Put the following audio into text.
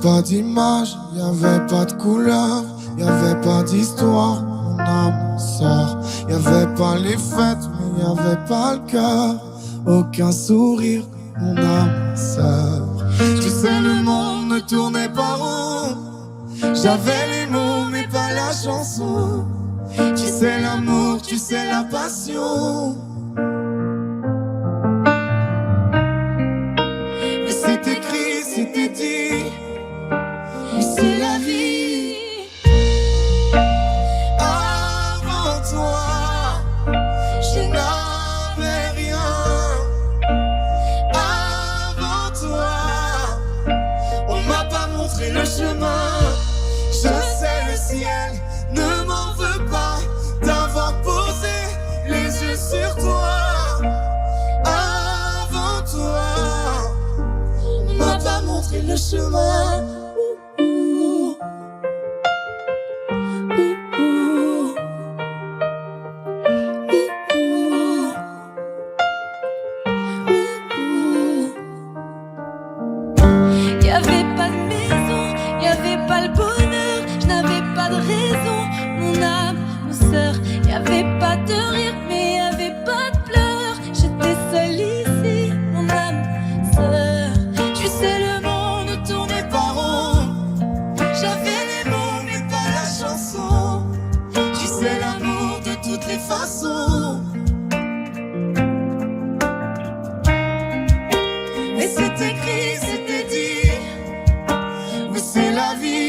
pas d'image, y'avait pas de couleur, y'avait pas d'histoire, mon âme sœur. Y'avait pas les fêtes, mais y'avait pas le cœur. Aucun sourire, mon âme sœur. Tu sais, le monde ne tournait pas rond. J'avais les mots, mais pas la chanson. Tu sais l'amour, tu sais la passion. Mais c'est écrit, c'était dit. Mais c'est la vie. Avant toi, je n'avais rien. Avant toi, on m'a pas montré le chemin. Je sais, le ciel ne m'en veut pas d'avoir posé les yeux sur toi. Avant toi, on m'a pas montré le chemin. Y'avait pas de maison, y'avait pas le bonheur, je n'avais pas de raison, mon âme, mon sœur. Y'avait pas de rire, mais y'avait pas de pleurs. J'étais seule ici, mon âme, sœur. Tu sais, le monde ne tournait pas rond. J'avais les mots, mais pas la chanson. Tu sais, l'amour de toutes les façons. Mais c'est écrit, c'était dit. Oui, c'est la vie.